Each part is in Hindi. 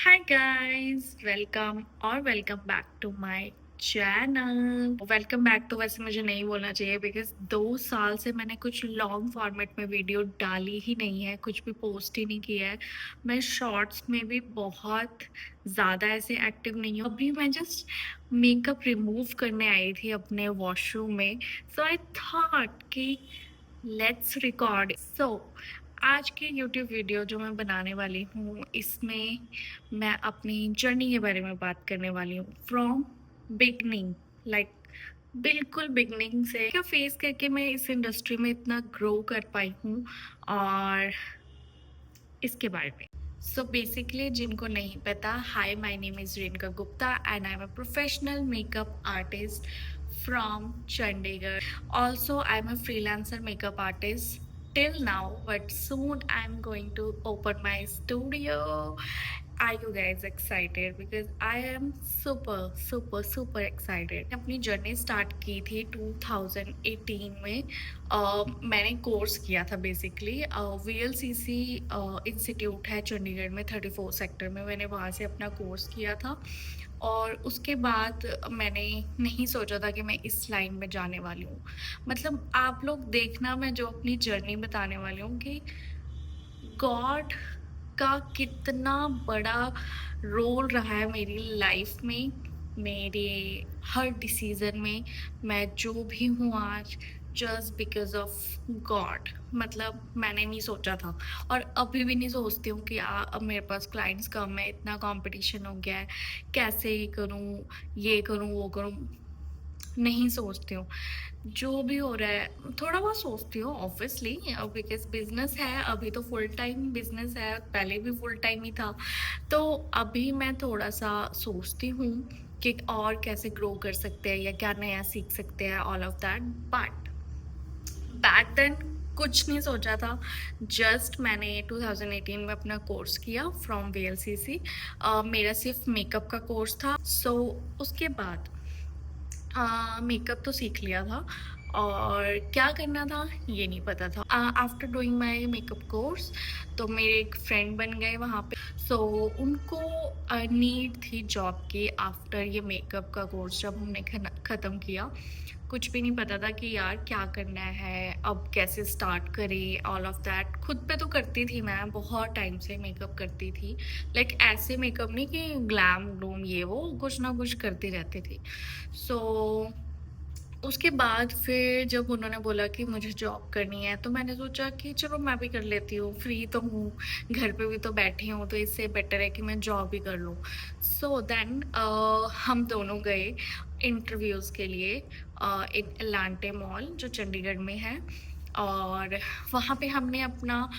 Hi guys, welcome back to my channel. Welcome back तो वैसे मुझे नहीं बोलना चाहिए बिकॉज 2 साल से मैंने कुछ लॉन्ग फॉर्मेट में वीडियो डाली ही नहीं है, कुछ भी पोस्ट ही नहीं किया है। मैं शॉर्ट्स में भी बहुत ज़्यादा ऐसे एक्टिव नहीं हूँ। अभी मैं जस्ट मेकअप रिमूव करने आई थी अपने वॉशरूम में, सो आई थॉट कि लेट्स रिकॉर्ड। सो आज की यूट्यूब वीडियो जो मैं बनाने वाली हूँ, इसमें मैं अपनी जर्नी के बारे में बात करने वाली हूँ, फ्रॉम बिगनिंग, लाइक बिल्कुल बिगनिंग से क्या फेस करके मैं इस इंडस्ट्री में इतना ग्रो कर पाई हूँ, और इसके बारे में। सो बेसिकली जिनको नहीं पता, hi, my name is Rinka Gupta and I am a professional makeup artist from Chandigarh. Also, I'm a freelancer makeup artist till now, but soon I'm going to open my studio. Are you guys excited? Because I am super excited. अपनी जर्नी स्टार्ट की थी 2018 में। मैंने कोर्स किया था बेसिकली, VLCC इंस्टीट्यूट है चंडीगढ़ में 34 सेक्टर में। मैंने वहाँ से अपना कोर्स किया था और उसके बाद मैंने नहीं सोचा था कि मैं इस लाइन में जाने वाली हूँ। मतलब आप लोग देखना, मैं जो अपनी जर्नी बताने वाली हूँ कि गॉड का कितना बड़ा रोल रहा है मेरी लाइफ में, मेरे हर डिसीजन में। मैं जो भी हूँ आज, जस्ट बिकॉज ऑफ गॉड। मतलब मैंने नहीं सोचा था और अभी भी नहीं सोचती हूँ कि अब मेरे पास क्लाइंट्स कम है, इतना कंपटीशन हो गया है, कैसे करूँ, ये करूँ, वो करूँ। नहीं सोचती हूँ। जो भी हो रहा है थोड़ा बहुत सोचती हूँ ऑब्वियसली, बिकॉज बिजनेस है, अभी तो फुल टाइम बिजनेस है, पहले भी फुल टाइम ही था। तो अभी मैं थोड़ा सा सोचती हूँ कि और कैसे ग्रो कर सकते हैं या क्या नया सीख सकते हैं, all of that. But back then कुछ नहीं सोचा था। जस्ट मैंने 2018 में अपना कोर्स किया फ्रॉम VLCC। मेरा सिर्फ मेकअप का कोर्स था। सो उसके बाद मेकअप तो सीख लिया था और क्या करना था ये नहीं पता था। After doing my makeup course तो मेरे एक फ्रेंड बन गए वहाँ पे। सो उनको नीड थी जॉब की आफ्टर ये मेकअप का कोर्स जब हमने ख़त्म किया। कुछ भी नहीं पता था कि यार क्या करना है, अब कैसे स्टार्ट करें, ऑल ऑफ दैट। खुद पे तो करती थी, मैं बहुत टाइम से मेकअप करती थी। लाइक ऐसे मेकअप नहीं कि ग्लैम ग्लूम ये वो, कुछ ना कुछ करती रहती थी। सो उसके बाद फिर जब उन्होंने बोला कि मुझे जॉब करनी है, तो मैंने सोचा कि चलो मैं भी कर लेती हूँ, फ्री तो हूँ, घर पे भी तो बैठी हूँ, तो इससे बेटर है कि मैं जॉब ही कर लूँ। सो देन हम दोनों गए इंटरव्यूज़ के लिए इन एलांटे मॉल जो चंडीगढ़ में है। और वहाँ पे हमने अपना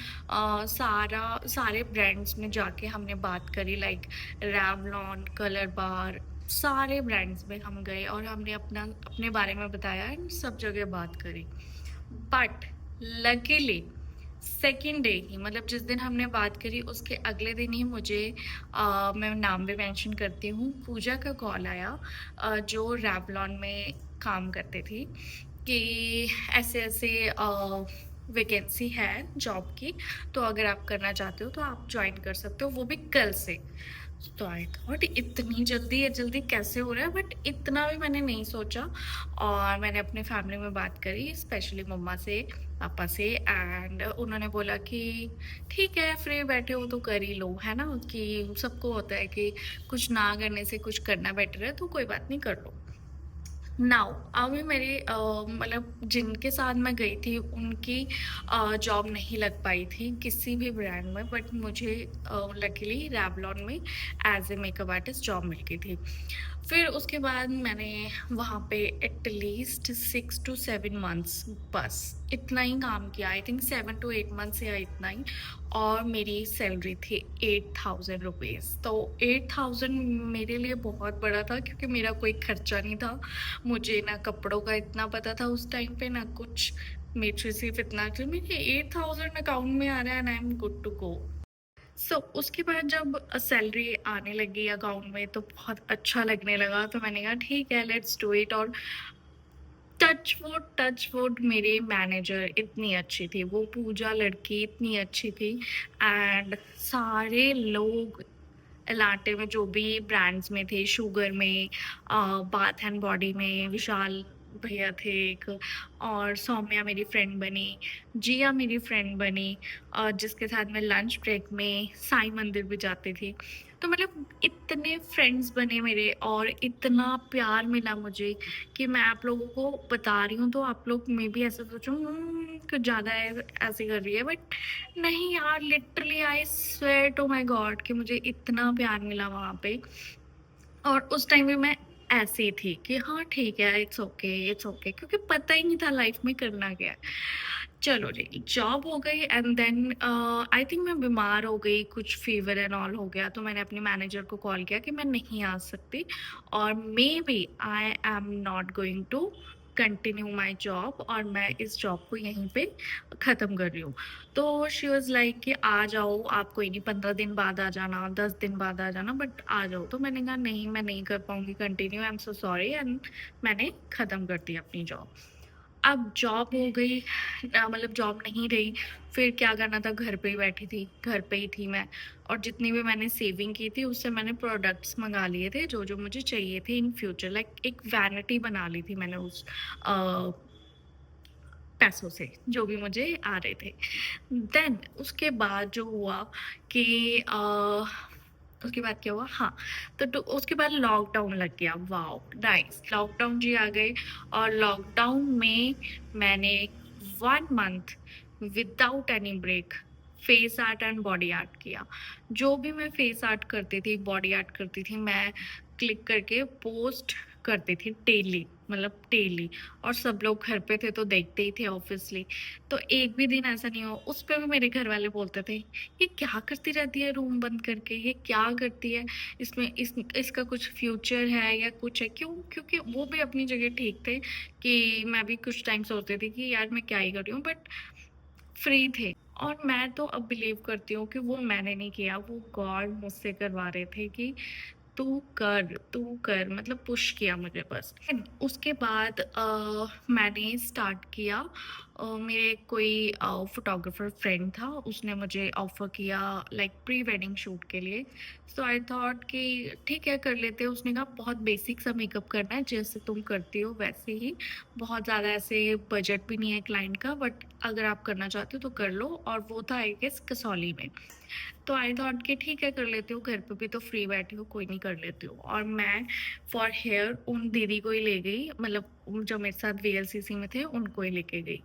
सारे ब्रांड्स में जाके हमने बात करी, लाइक रैवलॉन, कलर बार, सारे ब्रांड्स में हम गए और हमने अपने बारे में बताया एंड सब जगह बात करी। बट लकीली सेकेंड डे ही, मतलब जिस दिन हमने बात करी उसके अगले दिन ही मुझे मैं नाम भी मेंशन करती हूँ, पूजा का कॉल आया, जो रैवलॉन में काम करते थी, कि ऐसे ऐसे वैकेंसी है जॉब की, तो अगर आप करना चाहते हो तो आप ज्वाइन कर सकते हो, वो भी कल से। तो आई थॉट इतनी जल्दी, ये जल्दी कैसे हो रहा है, बट इतना भी मैंने नहीं सोचा। और मैंने अपने फैमिली में बात करी, स्पेशली मम्मा से, पापा से, एंड उन्होंने बोला कि ठीक है, फ्री बैठे हो तो कर ही लो, है ना, कि सबको होता है कि कुछ ना करने से कुछ करना बेटर है, तो कोई बात नहीं, कर लो। नाउ अभी मेरे मतलब जिनके साथ मैं गई थी उनकी जॉब नहीं लग पाई थी किसी भी ब्रांड में, बट मुझे लकीली रैवलॉन में as a makeup artist job मिल गई थी। फिर उसके बाद मैंने वहाँ पे एटलीस्ट 6 to 7 months बस इतना ही काम किया, आई थिंक 7 to 8 months या इतना ही। और मेरी सैलरी थी 8,000 रुपीज़। तो 8,000 मेरे लिए बहुत बड़ा था, क्योंकि मेरा कोई खर्चा नहीं था। मुझे ना कपड़ों का इतना पता था उस टाइम पे, ना कुछ। मेरे सिर्फ इतना कि मेरे 8,000 अकाउंट में आ रहा है and I am good to go. So उसके बाद जब सैलरी आने लगी अकाउंट में तो बहुत अच्छा लगने लगा, तो मैंने कहा ठीक है, लेट्स डू इट। और टच वुड मेरे मैनेजर इतनी अच्छी थी, वो पूजा लड़की इतनी अच्छी थी, एंड सारे लोग एलांटे में जो भी ब्रांड्स में थे, शुगर में, बाथ एंड बॉडी में विशाल भैया थे एक, और सौम्या मेरी फ्रेंड बनी, जिया मेरी फ्रेंड बनी, जिसके साथ मैं लंच ब्रेक में साईं मंदिर भी जाती थी। तो मतलब इतने फ्रेंड्स बने मेरे और इतना प्यार मिला मुझे कि मैं आप लोगों को बता रही हूँ तो आप लोग मे बी ऐसा सोचो कुछ ज़्यादा ऐसे कर रही है, बट नहीं यार, literally I swear to my God कि मुझे इतना प्यार मिला वहाँ पे। और उस टाइम भी मैं ऐसे ही थी कि हाँ ठीक है, इट्स ओके इट्स ओके, क्योंकि पता ही नहीं था लाइफ में करना क्या है। चलो जी, जॉब हो गई एंड देन आई थिंक मैं बीमार हो गई, कुछ फीवर एंड ऑल हो गया, तो मैंने अपने मैनेजर को कॉल किया कि मैं नहीं आ सकती और maybe I am not going to continue my job, और मैं इस जॉब को यहीं पे ख़त्म कर रही हूँ। तो शी वाज़ लाइक कि आ जाओ, आप कोई नहीं 15 दिन बाद आ जाना, 10 दिन बाद आ जाना, बट आ जाओ। तो मैंने कहा नहीं, मैं नहीं कर पाऊँगी continue, I am so sorry, and मैंने ख़त्म कर दी अपनी जॉब। अब जॉब हो गई, मतलब जॉब नहीं रही, फिर क्या करना था, घर पे ही बैठी थी, घर पे ही थी मैं, और जितनी भी मैंने सेविंग की थी उससे मैंने प्रोडक्ट्स मँगा लिए थे जो मुझे चाहिए थे इन फ्यूचर, लाइक एक वैनिटी बना ली थी मैंने उस अ, पैसों से, जो भी मुझे आ रहे थे। देन उसके बाद जो हुआ कि उसके बाद क्या हुआ, हाँ, तो उसके बाद लॉकडाउन लग गया। वाओ नाइस, लॉकडाउन जी आ गए, और लॉकडाउन में मैंने 1 month without any break face art and body art किया। जो भी मैं फेस आर्ट करती थी, बॉडी आर्ट करती थी, मैं क्लिक करके पोस्ट करती थी डेली, मतलब डेली, और सब लोग घर पे थे तो देखते ही थे ऑब्वियसली। तो एक भी दिन ऐसा नहीं हो उस पे भी मेरे घर वाले बोलते थे, ये क्या करती रहती है रूम बंद करके, ये क्या करती है, इसमें इसका कुछ फ्यूचर है या कुछ है क्यों, क्योंकि वो भी अपनी जगह ठीक थे कि मैं भी कुछ टाइम सोचती थी कि यार मैं क्या ही कर रही हूँ, बट फ्री थे। और मैं तो अब बिलीव करती हूँ कि वो मैंने नहीं किया, वो गॉड मुझसे करवा रहे थे कि तू कर, मतलब पुश किया मुझे बस। उसके बाद मैंने स्टार्ट किया, मेरे कोई फोटोग्राफर फ्रेंड था, उसने मुझे ऑफर किया लाइक प्री वेडिंग शूट के लिए। सो आई थॉट कि ठीक है कर लेते हैं। उसने कहा बहुत बेसिक सा मेकअप करना है, जैसे तुम करती हो वैसे ही, बहुत ज़्यादा ऐसे बजट भी नहीं है क्लाइंट का, बट अगर आप करना चाहते हो तो कर लो। और वो था आई गेस कसौली में। तो आई थॉट कि ठीक है कर लेती हूँ, घर पे भी तो फ्री बैठी हूँ, कोई नहीं कर लेती हूँ। और मैं फॉर हेयर उन दीदी को ही ले गई, मतलब जो मेरे साथ वीएलसीसी में थे उनको ही लेके गई।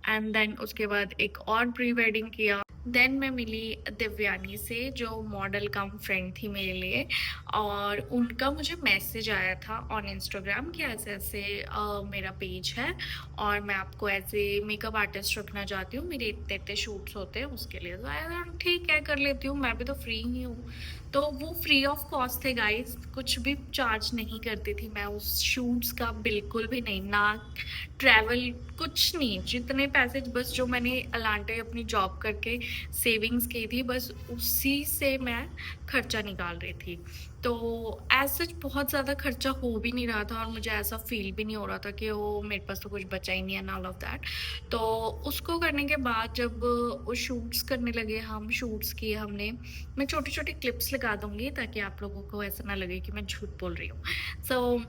एंड देन उसके बाद एक और प्री वेडिंग किया। देन मैं मिली दिव्यानी से, जो मॉडल कम फ्रेंड थी मेरे लिए, और उनका मुझे मैसेज आया था ऑन इंस्टाग्राम कि ऐसे ऐसे मेरा पेज है और मैं आपको एज ए मेकअप आर्टिस्ट रखना चाहती हूँ, मेरे इतने इतने शूट्स होते हैं उसके लिए। तो आया ठीक है कर लेती हूँ, मैं भी तो फ्री ही हूँ। तो वो फ्री ऑफ कॉस्ट थे गाइस, कुछ भी चार्ज नहीं करती थी मैं उस शूट्स का, बिल्कुल भी नहीं, ना ट्रैवल, कुछ नहीं। जितने पैसे बस जो मैंने अलांटे अपनी जॉब करके सेविंग्स की थी, बस उसी से मैं खर्चा निकाल रही थी। तो एज सच बहुत ज़्यादा खर्चा हो भी नहीं रहा था, और मुझे ऐसा फील भी नहीं हो रहा था कि वो मेरे पास तो कुछ बचा ही नहीं है, ऑल ऑफ दैट। तो उसको करने के बाद जब वो शूट्स करने लगे, हम शूट्स किए हमने, मैं छोटी छोटी क्लिप्स लगा दूंगी ताकि आप लोगों को ऐसा ना लगे कि मैं झूठ बोल रही हूँ। सो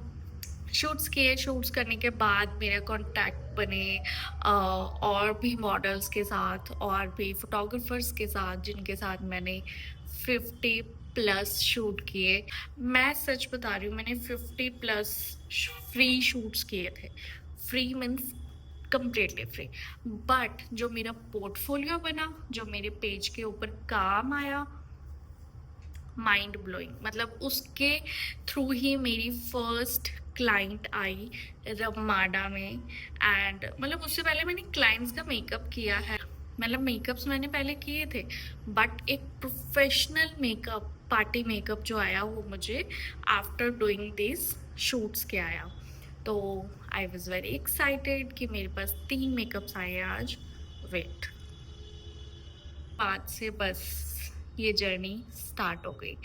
शूट्स किए, शूट्स करने के बाद मेरे कॉन्टैक्ट बने और भी मॉडल्स के साथ और भी फोटोग्राफर्स के साथ, जिनके साथ मैंने 50 प्लस शूट किए। मैं सच बता रही हूँ, मैंने 50 प्लस फ्री शूट्स किए थे। Free means completely free. But जो मेरा पोर्टफोलियो बना, जो मेरे पेज के ऊपर काम आया, माइंड ब्लोइंग। मतलब उसके थ्रू ही मेरी फर्स्ट क्लाइंट आई रमाडा में। एंड मतलब उससे पहले मैंने क्लाइंट्स का मेकअप किया है, मतलब मेकअप्स मैंने पहले किए थे, बट एक प्रोफेशनल मेकअप, पार्टी मेकअप जो आया वो मुझे आफ्टर डूइंग दिस शूट्स के आया। तो आई वॉज वेरी एक्साइटेड कि मेरे पास 3 मेकअप्स आए आज। वेट, बाद से बस ये जर्नी स्टार्ट हो गई।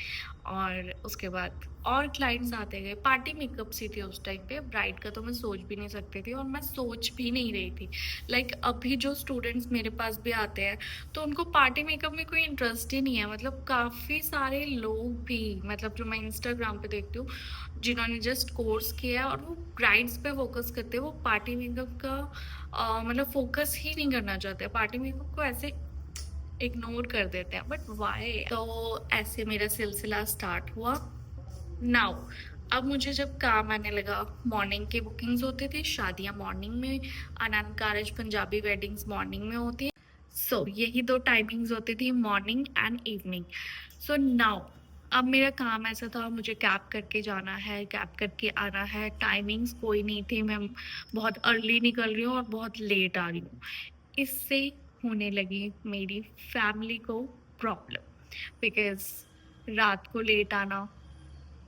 और उसके बाद और क्लाइंट्स आते गए। पार्टी मेकअप सी थी उस टाइम पे, ब्राइड का तो मैं सोच भी नहीं सकती थी और मैं सोच भी नहीं रही थी। लाइक अभी जो स्टूडेंट्स मेरे पास भी आते हैं तो उनको पार्टी मेकअप में कोई इंटरेस्ट ही नहीं है। मतलब काफ़ी सारे लोग भी, मतलब जो मैं इंस्टाग्राम पे देखती हूँ, जिन्होंने जस्ट कोर्स किया है और वो ब्राइड्स पे फोकस करते हैं, वो पार्टी मेकअप का मतलब फोकस ही नहीं करना चाहते। पार्टी मेकअप को ऐसे इग्नोर कर देते हैं, बट वाई? तो ऐसे मेरा सिलसिला स्टार्ट हुआ। नाउ अब मुझे जब काम आने लगा, मॉर्निंग की बुकिंग्स होती थी, शादियां मॉर्निंग में, आनंद कारज पंजाबी वेडिंग्स मॉर्निंग में होती है। सो यही दो टाइमिंग्स होती थी, morning and evening. So now अब मेरा काम ऐसा था, मुझे कैब करके जाना है, कैब करके आना है। टाइमिंग्स कोई नहीं थी, मैं बहुत अर्ली निकल रही हूँ और बहुत लेट आ रही हूँ। इससे होने लगी मेरी फैमिली को प्रॉब्लम, बिकॉज रात को लेट आना,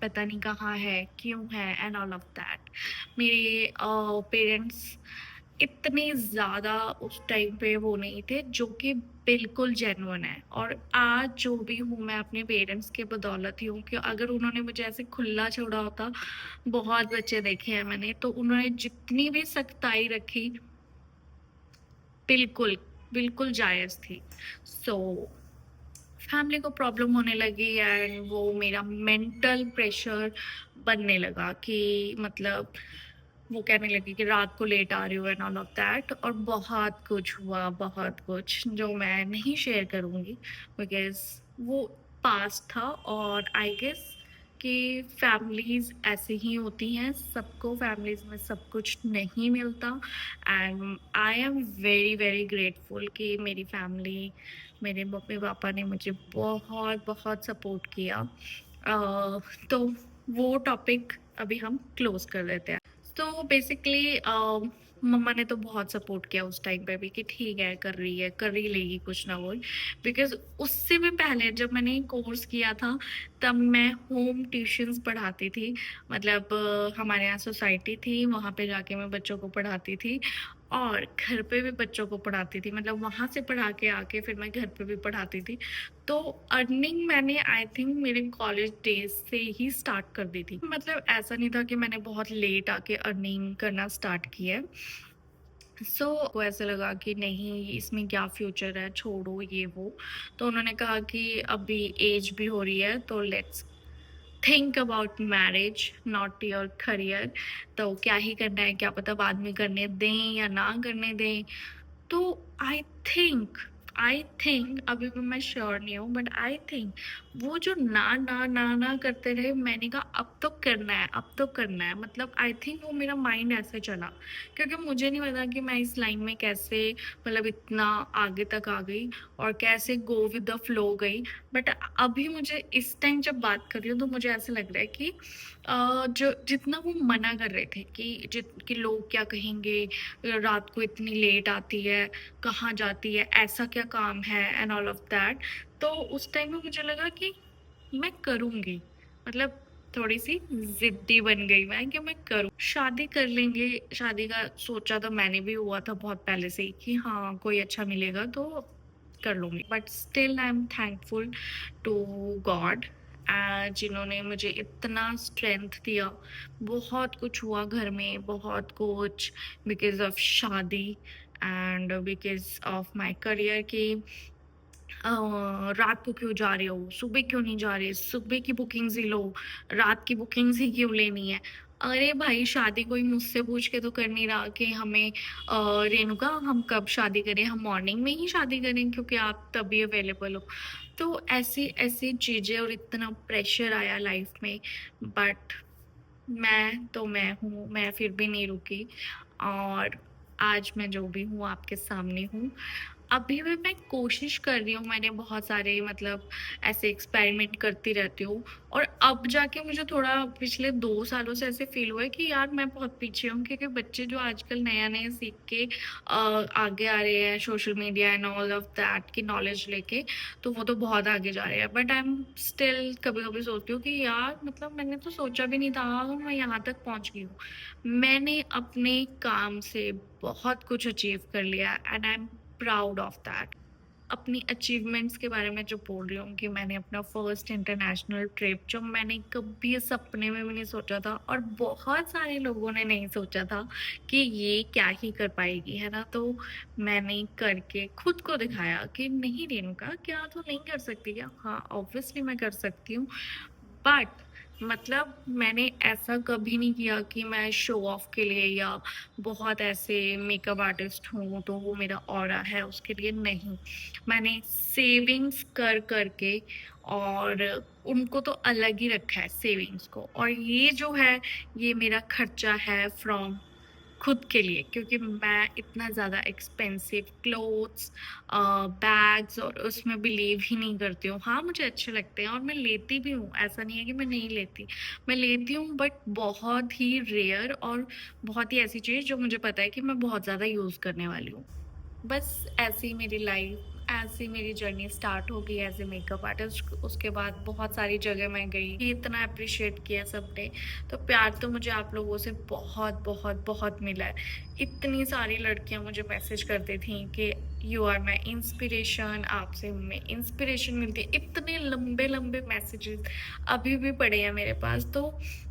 पता नहीं कहाँ है, क्यों है, एंड ऑल ऑफ दैट। मेरे पेरेंट्स इतने ज़्यादा उस टाइम पे वो नहीं थे, जो कि बिल्कुल जेन्युइन है। और आज जो भी हूँ मैं अपने पेरेंट्स के बदौलत ही हूँ, कि अगर उन्होंने मुझे ऐसे खुला छोड़ा होता, बहुत बच्चे देखे हैं मैंने, तो उन्होंने जितनी भी सख्ताई रखी, बिल्कुल बिल्कुल जायज़ थी। सो फैमिली को प्रॉब्लम होने लगी एंड वो मेरा मेंटल प्रेशर बनने लगा, कि मतलब वो कहने लगी कि रात को लेट आ रही हो एंड ऑल ऑफ दैट। और बहुत कुछ हुआ, बहुत कुछ जो मैं नहीं शेयर करूँगी, बिकॉज वो पास्ट था। और आई गेस कि फैमिलीज़ ऐसे ही होती हैं, सबको फैमिलीज़ में सब कुछ नहीं मिलता। And I am very very grateful कि मेरी फैमिली, मेरे मम्मी पापा ने मुझे बहुत बहुत सपोर्ट किया। तो वो टॉपिक अभी हम क्लोज कर देते हैं। तो बेसिकली मम्मा ने तो बहुत सपोर्ट किया उस टाइम पे भी, कि ठीक है, कर रही है, कर ही लेगी कुछ ना कुछ। बिकॉज उससे भी पहले जब मैंने कोर्स किया था, तब मैं होम ट्यूशन्स पढ़ाती थी। मतलब हमारे यहाँ सोसाइटी थी, वहाँ पे जाके मैं बच्चों को पढ़ाती थी और घर पे भी बच्चों को पढ़ाती थी। मतलब वहाँ से पढ़ा के आके फिर मैं घर पे भी पढ़ाती थी। तो अर्निंग मैंने आई थिंक मेरे कॉलेज डेज से ही स्टार्ट कर दी थी। मतलब ऐसा नहीं था कि मैंने बहुत लेट आके अर्निंग करना स्टार्ट किया है। को ऐसा लगा कि नहीं, इसमें क्या फ्यूचर है, छोड़ो ये वो। तो उन्होंने कहा कि अभी एज भी हो रही है, तो let's think about marriage, not your career. तो क्या ही करना है, क्या पता बाद में करने दें या ना करने दें। तो आई थिंक आई थिंक अभी भी मैं श्योर नहीं हूँ, बट आई थिंक वो जो ना ना ना ना करते रहे, मैंने कहा अब तो करना है, अब तो करना है। मतलब आई थिंक वो मेरा माइंड ऐसे चला, क्योंकि मुझे नहीं पता कि मैं इस लाइन में कैसे, मतलब इतना आगे तक आ गई और कैसे गो विद द फ्लो गई। बट अभी मुझे इस टाइम जब बात कर रही हूँ, तो मुझे ऐसा लग रहा है कि जो जितना वो मना कर रहे थे कि लोग क्या कहेंगे, रात को इतनी लेट आती है, कहाँ जाती है, ऐसा क्या काम है, एंड ऑल ऑफ दैट। तो उस टाइम में मुझे लगा कि मैं करूँगी। मतलब थोड़ी सी जिद्दी बन गई मैं, कि मैं करूँ, शादी कर लेंगे। शादी का सोचा तो मैंने भी हुआ था बहुत पहले से ही, कि हाँ कोई अच्छा मिलेगा तो कर लूँगी। But still I am thankful to God, जिन्होंने मुझे इतना स्ट्रेंथ दिया। बहुत कुछ हुआ घर में, बहुत कुछ, बिकॉज ऑफ शादी and because of my career, की रात को क्यों जा रहे हो, सुबह क्यों नहीं जा रहे, सुबह की बुकिंग्स ही लो, रात की बुकिंग्स ही क्यों लेनी है। अरे भाई, शादी कोई मुझसे पूछ के तो कर नहीं रहा कि हमें रेणुका हम कब शादी करें, हम मॉर्निंग में ही शादी करें क्योंकि आप तभी अवेलेबल हो। तो ऐसी ऐसी चीज़ें और इतना प्रेशर आया लाइफ में। बट मैं तो मैं हूँ, मैं फिर भी नहीं रुकी। और आज मैं जो भी हूँ आपके सामने हूँ। अभी भी मैं कोशिश कर रही हूँ, मैंने बहुत सारे मतलब ऐसे एक्सपेरिमेंट करती रहती हूँ। और अब जाके मुझे थोड़ा पिछले 2 सालों से ऐसे फ़ील हुआ है कि यार मैं बहुत पीछे हूँ, क्योंकि बच्चे जो आजकल नया-नया सीख के आगे आ रहे हैं social media and all of that की नॉलेज लेके, तो वो तो बहुत आगे जा रहे हैं। बट आई एम स्टिल कभी-कभी सोचती हूँ कि यार मतलब मैंने तो सोचा भी नहीं था मैं यहाँ तक पहुँच गई हूँ। मैंने अपने काम से बहुत कुछ अचीव कर लिया and I am proud of that. अपनी अचीवमेंट्स के बारे में जो बोल रही हूँ कि मैंने अपना फर्स्ट इंटरनेशनल ट्रिप, जो मैंने कभी सपने में भी नहीं सोचा था और बहुत सारे लोगों ने नहीं सोचा था कि ये क्या ही कर पाएगी, है ना। तो मैंने करके खुद को दिखाया कि नहीं रेणुका, क्या तू नहीं कर सकती क्या? हाँ, ऑब्वियसली मैं कर सकती हूँ। बट मतलब मैंने ऐसा कभी नहीं किया कि मैं शो ऑफ के लिए या बहुत ऐसे मेकअप आर्टिस्ट हूँ तो वो मेरा ऑरा है उसके लिए, नहीं। मैंने सेविंग्स कर करके, और उनको तो अलग ही रखा है सेविंग्स को, और ये जो है ये मेरा खर्चा है फ्रॉम खुद के लिए, क्योंकि मैं इतना ज़्यादा एक्सपेंसिव क्लोथ्स, बैग्स और उसमें बिलीव ही नहीं करती हूँ। हाँ, मुझे अच्छे लगते हैं और मैं लेती भी हूँ, ऐसा नहीं है कि मैं नहीं लेती। मैं लेती हूँ बट बहुत ही रेयर, और बहुत ही ऐसी चीज़ जो मुझे पता है कि मैं बहुत ज़्यादा यूज़ करने वाली हूँ। बस ऐसे ही मेरी लाइफ, ऐसे ही मेरी जर्नी स्टार्ट हो गई एज ए मेकअप आर्टिस्ट। उसके बाद बहुत सारी जगह मैं गई, ये इतना अप्रिशिएट किया सबने। तो प्यार तो मुझे आप लोगों से बहुत बहुत बहुत मिला है। इतनी सारी लड़कियां मुझे मैसेज करती थी कि यू आर माई इंस्पिरेशन, आपसे हमें इंस्पिरेशन मिलती है। इतने लंबे लंबे मैसेजेस अभी भी पड़े हैं मेरे पास। तो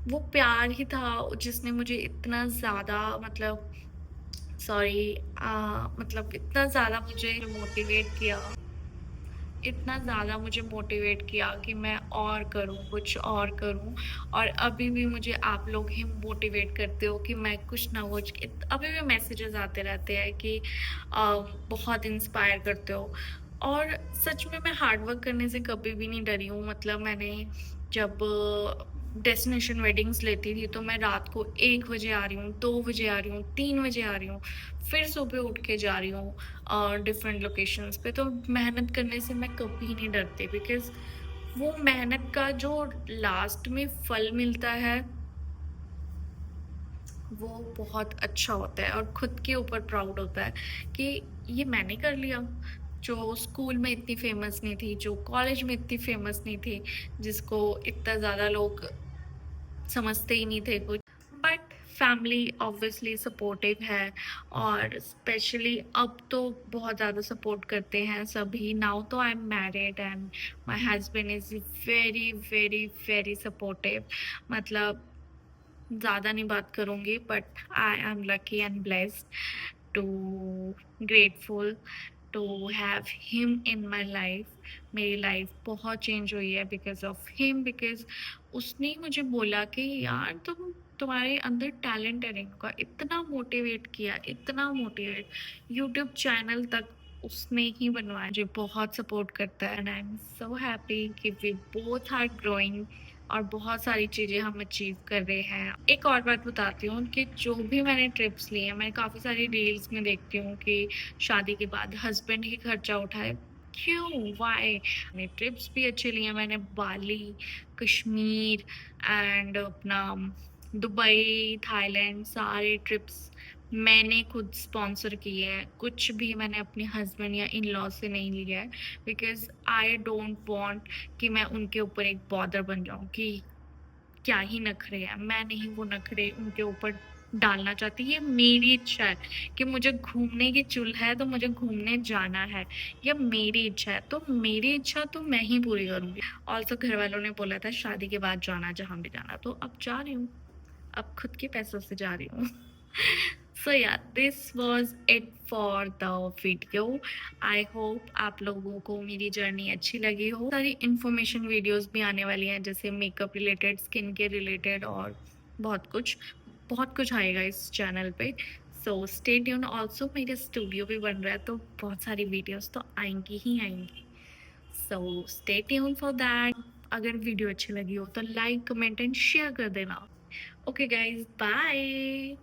वो प्यार ही था जिसने मुझे इतना ज़्यादा, मतलब सॉरी, मतलब इतना ज़्यादा मुझे मोटिवेट किया कि मैं और करूँ, कुछ और करूँ। और अभी भी मुझे आप लोग ही मोटिवेट करते हो कि मैं कुछ ना कुछ, अभी भी मैसेजेस आते रहते हैं कि बहुत इंस्पायर करते हो। और सच में मैं हार्ड वर्क करने से कभी भी नहीं डरी हूँ। मतलब मैंने जब डेस्टिनेशन वेडिंग्स लेती थी तो मैं रात को 1 बजे आ रही हूँ, 2 बजे आ रही हूँ, 3 बजे आ रही हूँ, फिर सुबह उठ के जा रही हूँ डिफरेंट लोकेशंस पे। तो मेहनत करने से मैं कभी नहीं डरती, बिकॉज वो मेहनत का जो लास्ट में फल मिलता है वो बहुत अच्छा होता है, और खुद के ऊपर प्राउड होता है कि ये मैंने कर लिया। जो स्कूल में इतनी फेमस नहीं थी, जो कॉलेज में इतनी फेमस नहीं थी, जिसको इतना ज़्यादा लोग समझते ही नहीं थे कुछ, बट फैमिली ऑब्वियसली सपोर्टिव है। और स्पेशली अब तो बहुत ज़्यादा सपोर्ट करते हैं सभी। नाउ तो I am married and my husband is very very very supportive. मतलब ज़्यादा नहीं बात करूँगी, but I am lucky and blessed to, grateful to have him in my life. मेरी लाइफ बहुत चेंज हुई है बिकॉज ऑफ हिम, बिकॉज उसने ही मुझे बोला कि यार तुम्हारे अंदर टैलेंट है रिंकू, इतना मोटिवेट किया, इतना मोटिवेट। यूट्यूब चैनल तक उसने ही बनवाया। मुझे बहुत सपोर्ट करता है and I am so happy कि वी बोथ आर ग्रोइंग, और बहुत सारी चीज़ें हम अचीव कर रहे हैं। एक और बात बताती हूँ कि जो भी मैंने ट्रिप्स लिए हैं, मैं काफ़ी सारी रील्स में देखती हूँ कि शादी के बाद हस्बैंड ही खर्चा उठाए। क्यों, वाई? मैंने ट्रिप्स भी अच्छे लिए हैं। मैंने बाली, कश्मीर एंड अपना दुबई, थाईलैंड, सारे ट्रिप्स मैंने खुद स्पॉन्सर किए हैं। कुछ भी मैंने अपने हस्बैंड या इन लॉ से नहीं लिया है, बिकॉज आई डोंट वांट कि मैं उनके ऊपर एक बॉर्डर बन जाऊं कि क्या ही नखरे हैं। मैं नहीं वो नखरे उनके ऊपर डालना चाहती। ये मेरी इच्छा है कि मुझे घूमने की चुल है तो मुझे घूमने जाना है, या मेरी इच्छा है तो मेरी इच्छा तो मैं ही पूरी करूंगी। ऑल्सो घर वालों ने बोला था शादी के बाद जाना जहां भी जाना, तो अब जा रही हूँ, अब खुद के पैसों से जा रही हूँ। सो या this was it for the video. I hope आप लोगों को मेरी जर्नी अच्छी लगी हो। सारी इंफॉर्मेशन वीडियोस भी आने वाली हैं, जैसे makeup related, skin care related, और बहुत कुछ आएगा इस चैनल पे। So stay tune. ऑल्सो मेरे स्टूडियो भी बन रहा है तो बहुत सारी वीडियोस तो आएंगी ही आएंगी। So stay tune for that. अगर वीडियो अच्छी लगी हो तो लाइक, कमेंट एंड शेयर कर देना। Okay, guys, bye.